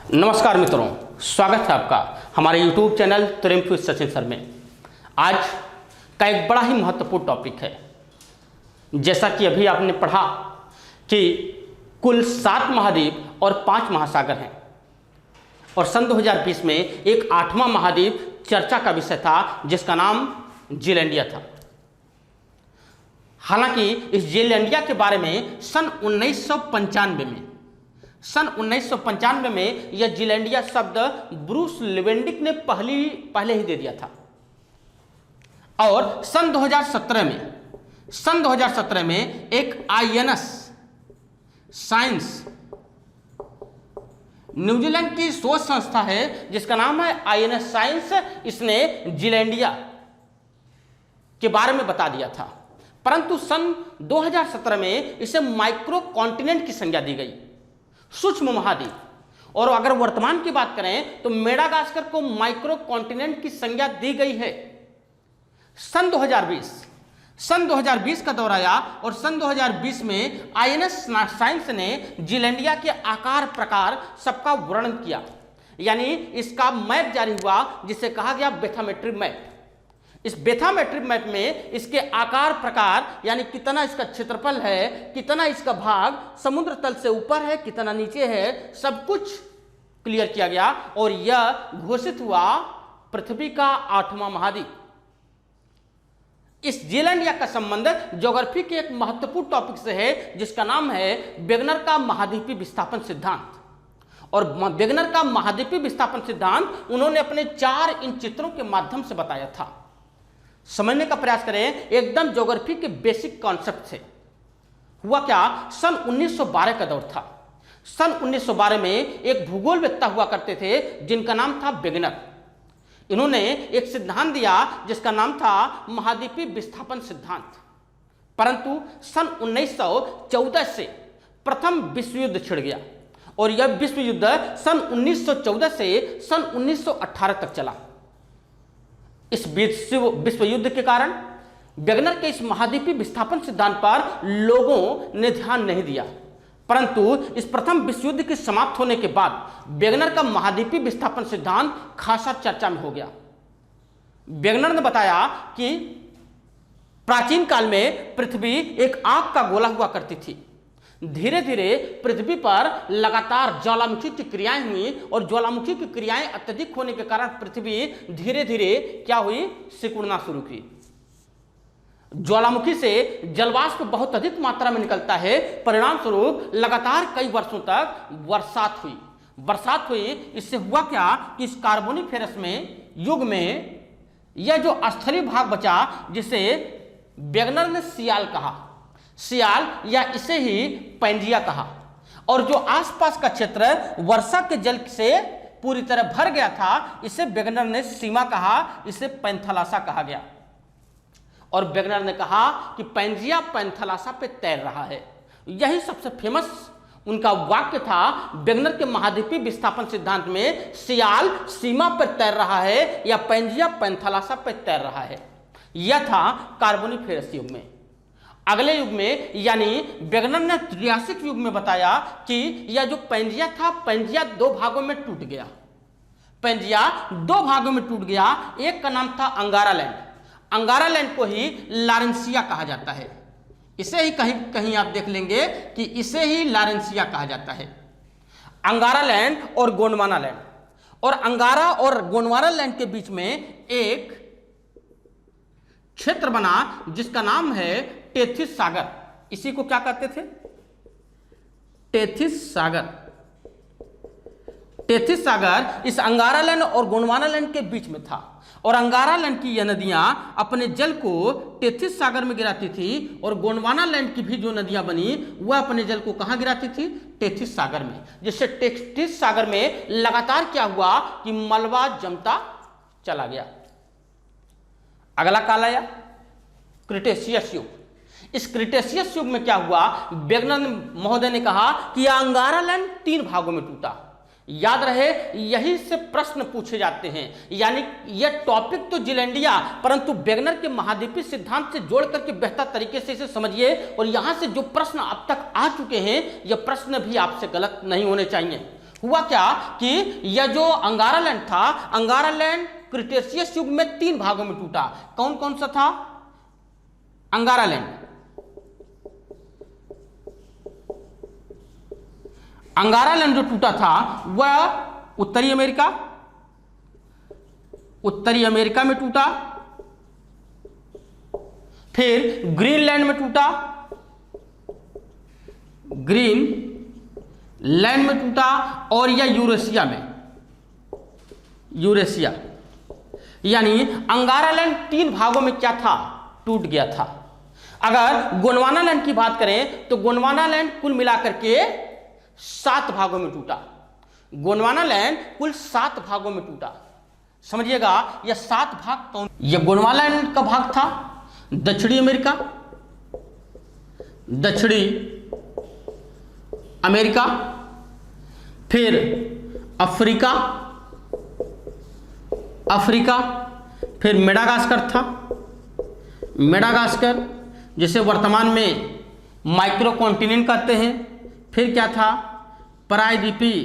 नमस्कार मित्रों, स्वागत है आपका हमारे YouTube channel triumph with Sachin sir में। आज का एक बड़ा ही महत्वपूर्ण टॉपिक है। जैसा कि अभी आपने पढ़ा कि कुल 7 महाद्वीप और 5 महासागर हैं और सन 2020 में एक 8वां महाद्वीप चर्चा का विषय था जिसका नाम जीलैंडिया था। हालांकि इस जीलैंडिया के बारे में सन 1995 में यह जीलैंडिया शब्द ब्रूस लिवेंडिक ने पहले ही दे दिया था और सन 2017 में एक आईएनएस साइंस न्यूजीलैंड की शोध संस्था है जिसका नाम है आईएनएस साइंस, इसने जीलैंडिया के बारे में बता दिया था। परंतु सन 2017 में इसे माइक्रो कॉन्टिनेंट की संज्ञा दी गई, सूक्ष्म महाद्वीप। और अगर वर्तमान की बात करें तो मेडागास्कर को माइक्रो कॉन्टिनेंट की संज्ञा दी गई है। सन 2020 का दौर आया और सन 2020 में आईएनएस साइंस ने जीलैंडिया के आकार प्रकार सबका वर्णन किया, यानी इसका मैप जारी हुआ जिसे कहा गया बेथामेट्रिक मैप। इस बेथामेट्रिक मैप में इसके आकार प्रकार यानी कितना इसका क्षेत्रफल है, कितना इसका भाग समुद्र तल से ऊपर है, कितना नीचे है, सब कुछ क्लियर किया गया और यह घोषित हुआ पृथ्वी का 8वां महाद्वीप। इस जीलैंडिया का संबंध ज्योग्राफी के एक महत्वपूर्ण टॉपिक से है जिसका नाम है वेगनर का महाद्वीपीय विस्थापन सिद्धांत। और वेगनर का महाद्वीपीय विस्थापन सिद्धांत उन्होंने अपने 4 इन चित्रों के माध्यम से बताया था। समझने का प्रयास करें एकदम ज्योग्राफी के बेसिक कॉन्सेप्ट से। हुआ क्या, सन 1912 का दौर था। सन 1912 में एक भूगोलवेत्ता हुआ करते थे जिनका नाम था वेगनर। इन्होंने एक सिद्धांत दिया जिसका नाम था महाद्वीपीय विस्थापन सिद्धांत। परंतु सन 1914 से प्रथम विश्व युद्ध छिड़ गया और यह विश्व युद्ध सन 1914 से सन 1918 तक चला। इस विश्व युद्ध के कारण वेगनर के इस महाद्वीपीय विस्थापन सिद्धांत पर लोगों ने ध्यान नहीं दिया। परंतु इस प्रथम विश्व युद्ध के समाप्त होने के बाद वेगनर का महाद्वीपीय विस्थापन सिद्धांत खासा चर्चा में हो गया। वेगनर ने बताया कि प्राचीन काल में पृथ्वी एक आग का गोला हुआ करती थी। धीरे धीरे पृथ्वी पर लगातार ज्वालामुखी की क्रियाएं हुई और ज्वालामुखी की क्रियाएं अत्यधिक होने के कारण पृथ्वी धीरे धीरे क्या हुई, सिकुड़ना शुरू की। ज्वालामुखी से जलवाष्प बहुत अधिक मात्रा में निकलता है, परिणाम स्वरूप लगातार कई वर्षों तक बरसात हुई। इससे हुआ क्या कि इस कार्बोनिफेरस में युग में यह जो स्थलीय भाग बचा जिसे वेगनर ने सियाल या इसे ही पैंजिया कहा, और जो आसपास का क्षेत्र वर्षा के जल से पूरी तरह भर गया था इसे वेगनर ने सीमा कहा, इसे पैंथालासा कहा गया। और वेगनर ने कहा कि पैंजिया पैंथालासा पे तैर रहा है। यही सबसे फेमस उनका वाक्य था वेगनर के महाद्वीपीय विस्थापन सिद्धांत में, सियाल सीमा पर तैर रहा है या पैंजिया पैंथालासा पे तैर रहा है। यह था कार्बोनिफेरस युग में। अगले युग में यानी वेगनर ने त्रियासिक युग में बताया कि यह जो पैंजिया था, पैंजिया 2 भागों में टूट गया। एक का नाम था अंगारालैंड को ही लारेंसिया कहा जाता है। इसे ही कहीं आप देख लेंगे कि इसे ही लारेंसिया कहा जाता है। अंगारालैंड और गोंडवाना लैंड, और अंगारा और गोंडवाना लैंड के बीच में एक क्षेत्र बना जिसका नाम है टेथिस सागर। इसी को क्या कहते थे, टेथिस सागर इस अंगारालैंड और गोंडवानालैंड के बीच में था। और अंगारालैंड की यह नदियां अपने जल को टेथिस सागर में गिराती थी और गोंडवानालैंड की भी जो नदियां बनी वह अपने जल को कहां गिराती थी, टेथिस सागर में। जिससे टेथिस सागर में लगातार क्या हुआ कि मलबा जमता चला गया। अगला काल आया क्रिटेशियस युग। इस क्रिटेशियस युग में क्या हुआ, वेगनर महोदय ने कहा कि यह अंगारालैंड 3 भागों में टूटा। याद रहे यही से प्रश्न पूछे जाते हैं, यानी यह टॉपिक तो जीलैंडिया, परंतु वेगनर के महाद्वीपीय सिद्धांत से जोड़ करके बेहतर तरीके से इसे समझिए। और यहां से जो प्रश्न अब तक आ चुके हैं यह प्रश्न भी आपसे गलत नहीं होने चाहिए। हुआ क्या कि यह जो अंगारा लैंड था, अंगारा लैंड क्रिटेशियस युग में 3 भागों में टूटा। कौन कौन सा था? अंगारा लैंड, अंगारा लैंड जो टूटा था वह उत्तरी अमेरिका में टूटा, फिर ग्रीनलैंड में टूटा, ग्रीनलैंड में टूटा, और यह यूरेशिया यानी अंगारा लैंड 3 भागों में क्या था? टूट गया था। अगर गोंडवाना लैंड की बात करें तो गोंडवाना लैंड कुल मिलाकर के 7 भागों में टूटा। गोंडवाना लैंड कुल 7 भागों में टूटा। समझिएगा यह 7 भाग कौन? यह गोंडवाना लैंड का भाग था दक्षिणी अमेरिका, फिर अफ्रीका, फिर मेडागास्कर था, मेडागास्कर जिसे वर्तमान में माइक्रो कॉन्टिनेंट कहते हैं, फिर क्या था? प्रायद्वीपीय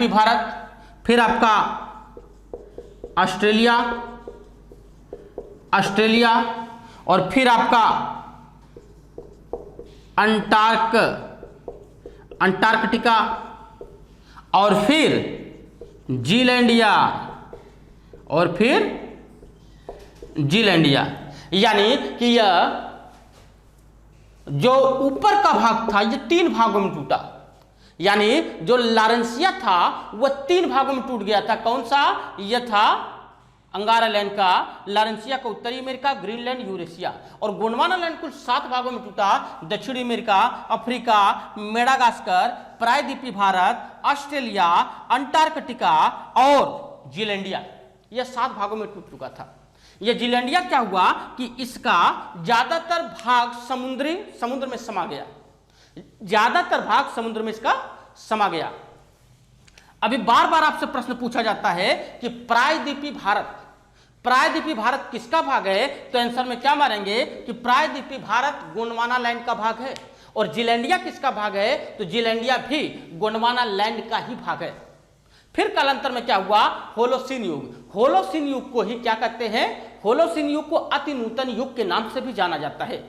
भारत, फिर आपका ऑस्ट्रेलिया, और फिर आपका अंटार्कटिका, और फिर जीलैंडिया, यानी कि यह जो ऊपर का भाग था यह 3 भागों में टूटा। यानी जो लॉरेंसिया था वह 3 भागों में टूट गया था। कौन सा? यह था अंगारा लैंड का, लॉरेंसिया का उत्तरी अमेरिका, ग्रीनलैंड, यूरेशिया, और गोंडवाना लैंड कुल 7 भागों में टूटा। दक्षिणी अमेरिका, अफ्रीका, मेडागास्कर, प्रायद्वीपीय भारत, ऑस्ट्रेलिया, अंटार्कटिका और जीलैंडिया, यह 7 भागों में टूट चुका था। यह जीलैंडिया क्या हुआ कि इसका ज्यादातर भाग समुद्र में समा गया, ज्यादातर भाग समुद्र में इसका समा गया। अभी बार बार आपसे प्रश्न पूछा जाता है कि प्रायद्वीपीय भारत किसका भाग है? तो आंसर में क्या मारेंगे कि प्रायद्वीपीय भारत गोंडवाना लैंड का भाग है। और जीलैंडिया किसका भाग है? तो जीलैंडिया भी गोंडवाना लैंड का ही भाग है। फिर कालांतर में क्या हुआ? होलोसीन युग को ही क्या कहते हैं? होलोसीन युग को अति नूतन युग के नाम से भी जाना जाता है।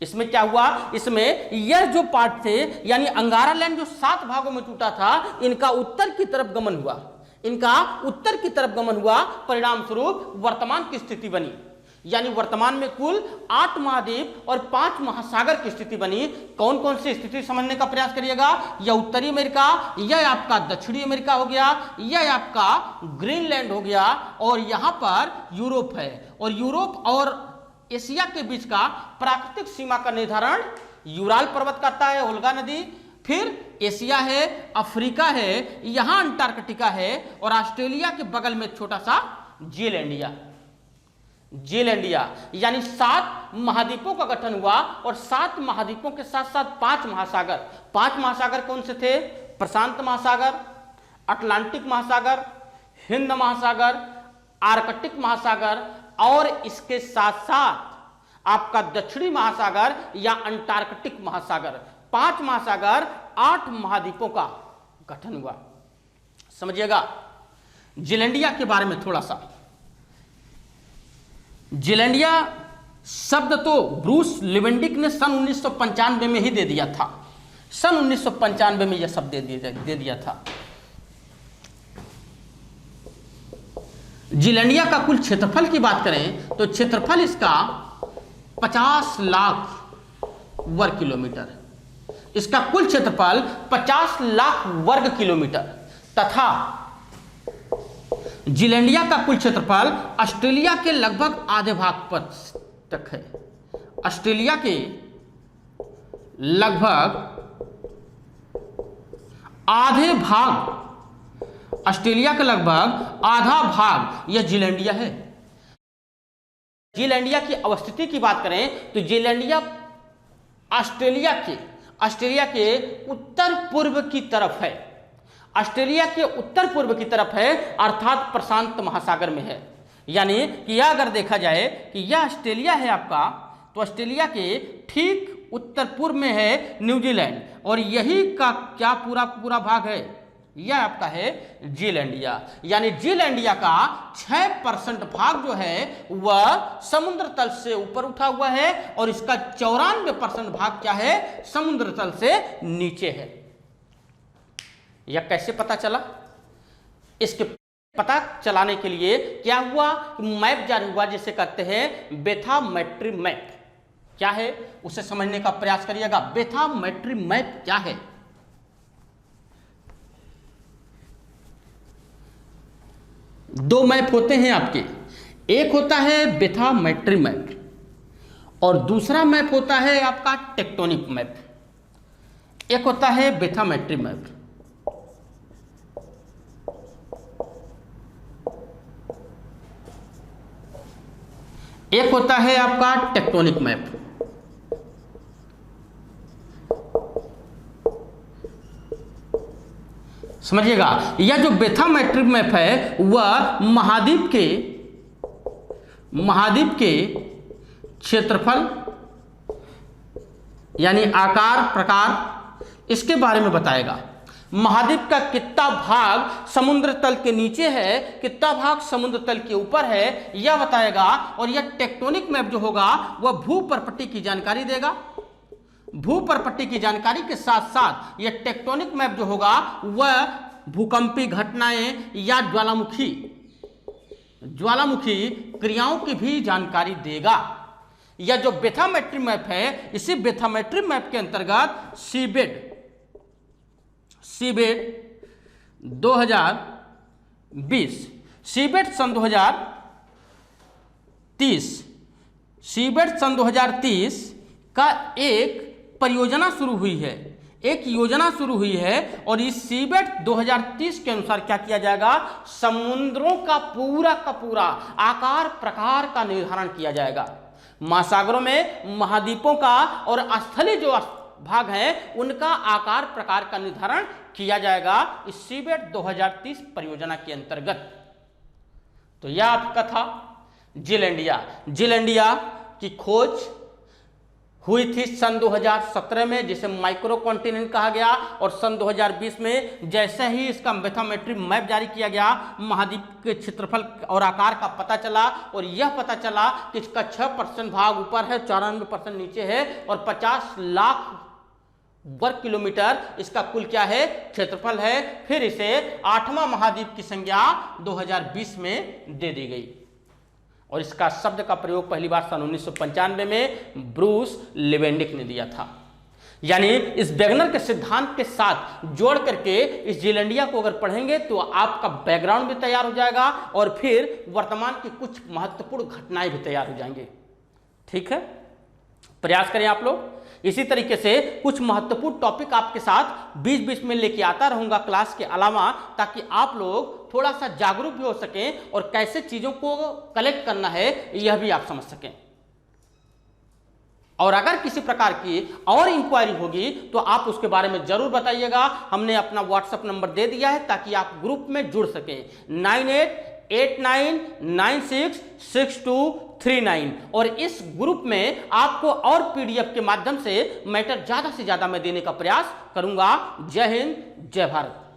इसमें क्या हुआ? इसमें यह जो पार्ट थे यानी अंगारा लैंड जो 7 भागों में टूटा था, इनका उत्तर की तरफ गमन हुआ, परिणाम स्वरूप वर्तमान की स्थिति बनी। यानी वर्तमान में कुल 8 महाद्वीप और 5 महासागर की स्थिति बनी। कौन कौन सी स्थिति समझने का प्रयास करिएगा? यह उत्तरी अमेरिका, यह आपका दक्षिणी अमेरिका हो गया, यह आपका ग्रीनलैंड हो गया, और यहां पर यूरोप है। और यूरोप और एशिया के बीच का प्राकृतिक सीमा का निर्धारण यूराल पर्वत करता है, ओल्गा नदी, फिर एशिया है, अफ्रीका है, यहां अंटार्कटिका है, और ऑस्ट्रेलिया के बगल में छोटा सा जीलैंडिया, यानी 7 महाद्वीपों का गठन हुआ। और 7 महाद्वीपों के साथ साथ 5 महासागर कौन से थे? प्रशांत महासागर, अटलांटिक महासागर, हिंद महासागर, आर्कटिक महासागर, और इसके साथ साथ आपका दक्षिणी महासागर या अंटार्कटिक महासागर। 5 महासागर, 8 महाद्वीपों का गठन हुआ। समझिएगा जीलैंडिया के बारे में थोड़ा सा। जीलैंडिया शब्द तो ब्रूस लिवेंडिक ने सन 1995 में ही दे दिया था। सन 1995 में यह शब्द दे दिया था। जीलैंडिया का कुल क्षेत्रफल की बात करें तो क्षेत्रफल इसका 50 लाख वर्ग किलोमीटर, इसका कुल क्षेत्रफल 50 लाख वर्ग किलोमीटर, तथा जीलैंडिया का कुल क्षेत्रफल ऑस्ट्रेलिया के लगभग आधे भाग पर तक है। ऑस्ट्रेलिया के लगभग आधे भाग, ऑस्ट्रेलिया का लगभग आधा भाग यह जीलैंडिया है। जीलैंडिया की अवस्थिति की बात करें तो जीलैंडिया ऑस्ट्रेलिया के उत्तर पूर्व की तरफ है। ऑस्ट्रेलिया के उत्तर पूर्व की तरफ है, अर्थात प्रशांत महासागर में है। यानी कि यह अगर देखा जाए कि यह ऑस्ट्रेलिया है आपका, तो ऑस्ट्रेलिया के ठीक उत्तर पूर्व में है न्यूजीलैंड, और यही का क्या पूरा पूरा भाग है, यह आपका है जीलैंडिया। यानी जीलैंडिया का 6% भाग जो है वह समुद्र तल से ऊपर उठा हुआ है, और इसका 94% भाग क्या है, समुद्र तल से नीचे है। यह कैसे पता चला? इसके पता चलाने के लिए क्या हुआ, मैप जारी हुआ जिसे कहते हैं बेथामेट्री मैप। क्या है उसे समझने का प्रयास करिएगा। बेथामेट्री मैप क्या है? दो मैप होते हैं आपके, एक होता है बेथामेट्री मैप और दूसरा मैप होता है आपका टेक्टोनिक मैप। एक होता है बेथामेट्री मैप, एक होता है आपका टेक्टोनिक मैप। समझिएगा, यह जो बेथामेट्रिक मैप है वह महाद्वीप के क्षेत्रफल यानी आकार प्रकार इसके बारे में बताएगा। महाद्वीप का कितना भाग समुद्र तल के नीचे है, कितना भाग समुद्र तल के ऊपर है, यह बताएगा। और यह टेक्टोनिक मैप जो होगा वह भूपर्पट्टी की जानकारी देगा। भूपर्पट्टी की जानकारी के साथ साथ यह टेक्टोनिक मैप जो होगा वह भूकंपी घटनाएं या ज्वालामुखी क्रियाओं की भी जानकारी देगा। यह जो बेथामेट्री मैप है, इसी बेथामेट्री मैप के अंतर्गत सीबेड 2020 सीबेड सन 2030 का एक परियोजना शुरू हुई है, एक योजना शुरू हुई है। और इस सीबेड 2030 के अनुसार क्या किया जाएगा, समुद्रों का पूरा आकार प्रकार का निर्धारण किया जाएगा। महासागरों में महाद्वीपों का और स्थलीय जो भाग हैं उनका आकार प्रकार का निर्धारण किया जाएगा इस सीबेड 2030 परियोजना के अंतर्गत। तो यह आपका था जीलैंडिया की खोज हुई थी सन 2017 में, जिसे माइक्रो कॉन्टिनेंट कहा गया। और सन 2020 में जैसे ही इसका बेथामेट्री मैप जारी किया गया, महाद्वीप के क्षेत्रफल और आकार का पता चला, और यह पता चला कि इसका 6% भाग ऊपर है, 94% नीचे है, और 50 लाख वर्ग किलोमीटर इसका कुल क्या है, क्षेत्रफल है। फिर इसे 8वां महाद्वीप की संज्ञा 2020 में दे दी गई, और इसका शब्द का प्रयोग पहली बार सन 1995 में ब्रूस लिवेंडिक ने दिया था। यानी इस वेगनर के सिद्धांत के साथ जोड़ करके इस जीलैंडिया को अगर पढ़ेंगे तो आपका बैकग्राउंड भी तैयार हो जाएगा, और फिर वर्तमान की कुछ महत्वपूर्ण घटनाएं भी तैयार हो जाएंगे। ठीक है, प्रयास करें आप लोग। इसी तरीके से कुछ महत्वपूर्ण टॉपिक आपके साथ बीच बीच में लेके आता रहूंगा क्लास के अलावा, ताकि आप लोग थोड़ा सा जागरूक भी हो सकें और कैसे चीजों को कलेक्ट करना है यह भी आप समझ सकें। और अगर किसी प्रकार की और इंक्वायरी होगी तो आप उसके बारे में जरूर बताइएगा। हमने अपना व्हाट्सएप नंबर दे दिया है ताकि आप ग्रुप में जुड़ सकें, 9889966239। और इस ग्रुप में आपको और पीडीएफ के माध्यम से मैटर ज्यादा से ज्यादा मैं देने का प्रयास करूंगा। जय हिंद, जय भारत।